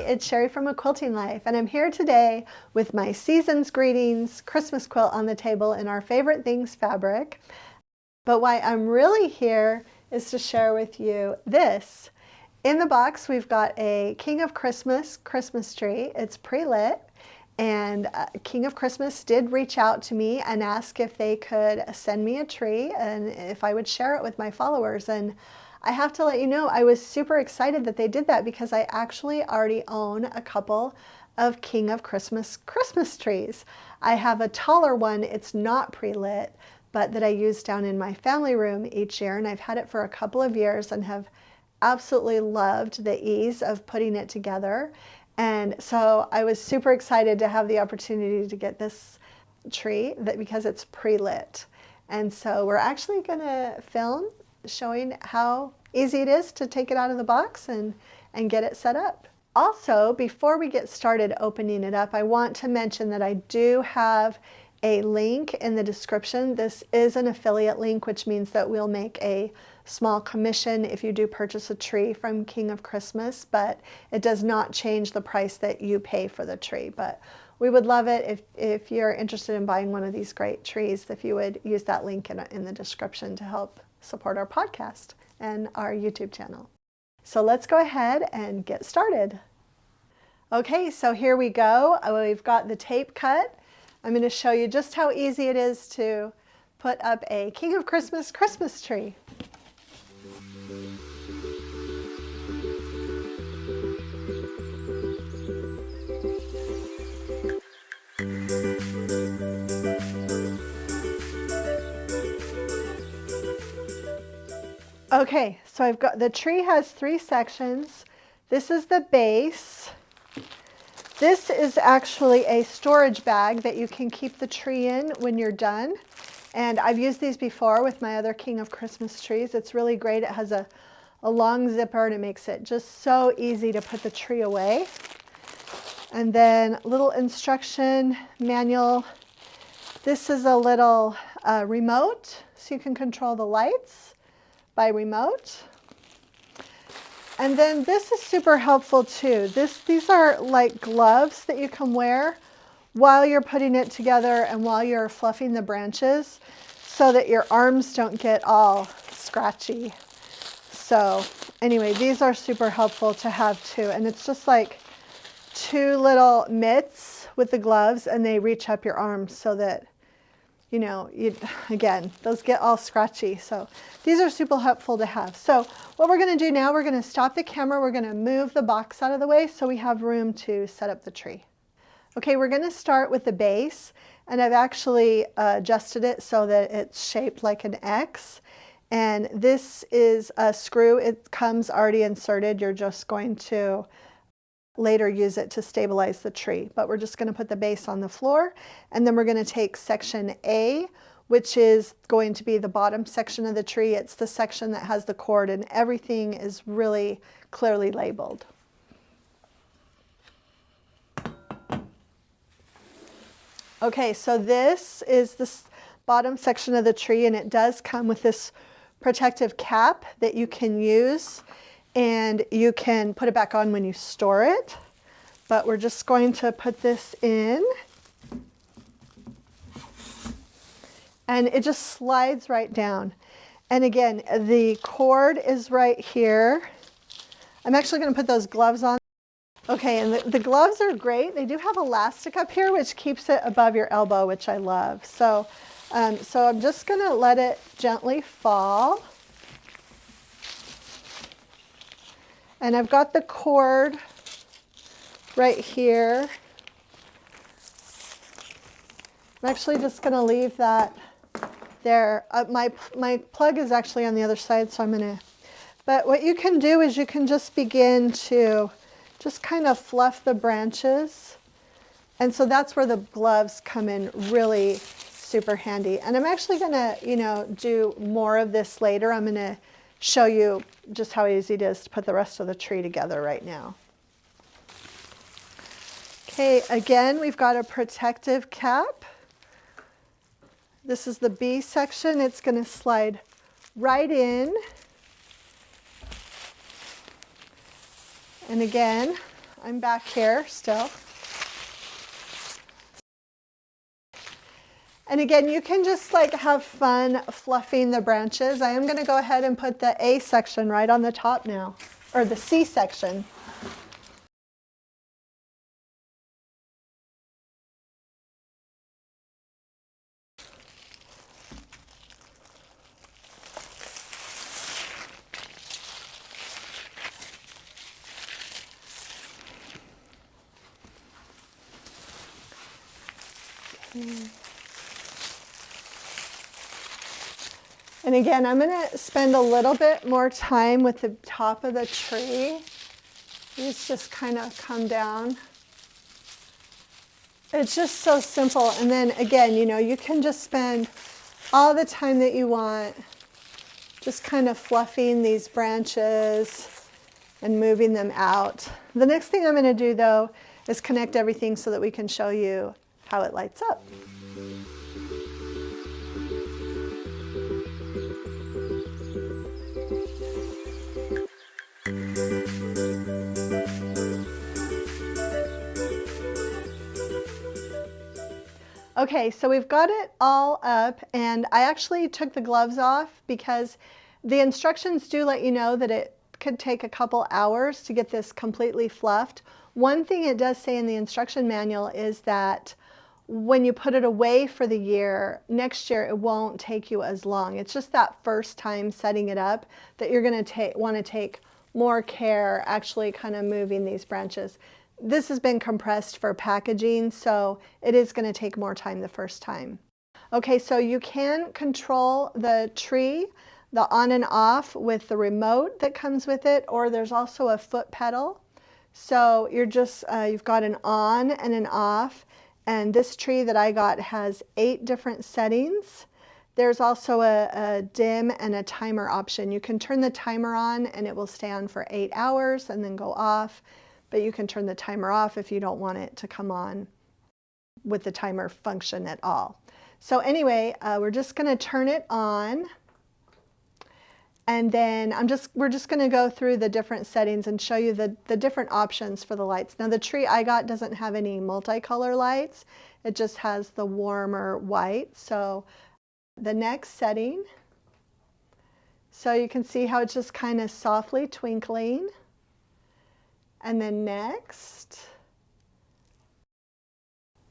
it's Sherri from A Quilting Life, and I'm here today with my Season's Greetings Christmas quilt on the table in our favorite things fabric. But why I'm really here is to share with you this. In the box, we've got a King of Christmas Christmas tree. It's pre-lit, and King of Christmas did reach out to me and ask if they could send me a tree and if I would share it with my followers. And I have to let you know, I was super excited that they did that because I actually already own a couple of King of Christmas Christmas trees. I have a taller one, it's not pre-lit, but that I use down in my family room each year, and I've had it for a couple of years and have absolutely loved the ease of putting it together. And so I was super excited to have the opportunity to get this tree because it's pre-lit. And so we're actually going to film showing how easy it is to take it out of the box and get it set up. Also, before we get started opening it up, I want to mention that I do have a link in the description. This is an affiliate link, which means that we'll make a small commission if you do purchase a tree from King of Christmas, but it does not change the price that you pay for the tree. But we would love it if you're interested in buying one of these great trees, if you would use that link in the description to help support our podcast and our YouTube channel. So let's go ahead and get started. Okay, so here we go. We've got the tape cut. I'm going to show you just how easy it is to put up a King of Christmas Christmas tree. Okay, so I've got, the tree has 3 sections. This is the base. This is actually a storage bag that you can keep the tree in when you're done. And I've used these before with my other King of Christmas trees. It's really great. It has a long zipper and it makes it just so easy to put the tree away. And then little instruction manual. This is a little remote so you can control the lights by remote. And then this is super helpful too. These are like gloves that you can wear while you're putting it together and while you're fluffing the branches so that your arms don't get all scratchy. So anyway, these are super helpful to have too. And it's just like 2 little mitts with the gloves and they reach up your arms so that, you know, again, those get all scratchy. So these are super helpful to have. So what we're going to do now, we're going to stop the camera. We're going to move the box out of the way so we have room to set up the tree. Okay, we're going to start with the base, and I've actually adjusted it so that it's shaped like an X. And this is a screw. It comes already inserted. You're just going to later use it to stabilize the tree, but we're just going to put the base on the floor, and then we're going to take section A, which is going to be the bottom section of the tree. It's the section that has the cord, and everything is really clearly labeled. Okay, so this is the bottom section of the tree, and it does come with this protective cap that you can use, and you can put it back on when you store it. But we're just going to put this in. And it just slides right down. And again, the cord is right here. I'm actually going to put those gloves on. Okay, and the gloves are great. They do have elastic up here, which keeps it above your elbow, which I love. So I'm just going to let it gently fall. And I've got the cord right here. I'm actually just going to leave that there. My plug is actually on the other side, so I'm going to, but what you can do is you can just begin to just kind of fluff the branches. And so that's where the gloves come in really super handy. And I'm actually going to, you know, do more of this later. I'm going to show you just how easy it is to put the rest of the tree together right now. Okay, again, we've got a protective cap. This is the B section. It's going to slide right in. And again, I'm back here still. And again, you can just like have fun fluffing the branches. I am going to go ahead and put the A section right on the top now, or the C section. And again, I'm going to spend a little bit more time with the top of the tree. These just kind of come down. It's just so simple. And then again, you know, you can just spend all the time that you want just kind of fluffing these branches and moving them out. The next thing I'm going to do though is connect everything so that we can show you how it lights up. Okay, so we've got it all up, and I actually took the gloves off because the instructions do let you know that it could take a couple hours to get this completely fluffed. One thing it does say in the instruction manual is that when you put it away for the year, next year it won't take you as long. It's just that first time setting it up that you're going to want to take more care actually kind of moving these branches. This has been compressed for packaging, so it is going to take more time the first time. Okay, so you can control the tree, the on and off with the remote that comes with it, or there's also a foot pedal. So you're just, you've got an on and an off, and this tree that I got has 8 different settings. There's also a dim and a timer option. You can turn the timer on and it will stay on for 8 hours and then go off. But you can turn the timer off if you don't want it to come on with the timer function at all. So anyway, we're just going to turn it on, and then we're just going to go through the different settings and show you the different options for the lights. Now the tree I got doesn't have any multicolor lights. It just has the warmer white. So the next setting, so you can see how it's just kind of softly twinkling. And then next,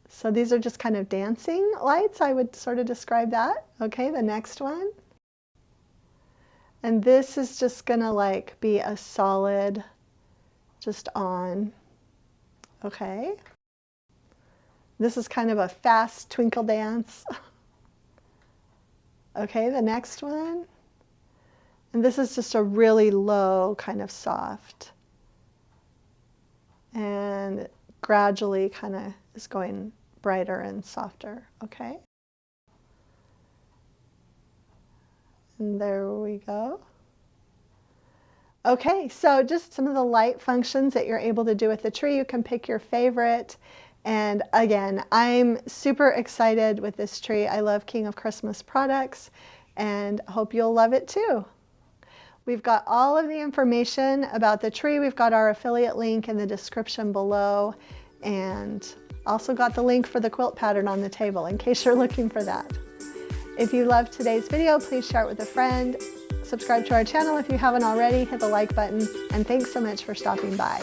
so these are just kind of dancing lights, I would sort of describe that. Okay, the next one. And this is just gonna like be a solid, just on. Okay. This is kind of a fast twinkle dance. Okay, the next one. And this is just a really low, kind of soft. And gradually kind of is going brighter and softer, okay? And there we go. Okay, so just some of the light functions that you're able to do with the tree. You can pick your favorite. And again, I'm super excited with this tree. I love King of Christmas products and hope you'll love it too. We've got all of the information about the tree. We've got our affiliate link in the description below, and also got the link for the quilt pattern on the table in case you're looking for that. If you loved today's video, please share it with a friend. Subscribe to our channel if you haven't already. Hit the like button, and thanks so much for stopping by.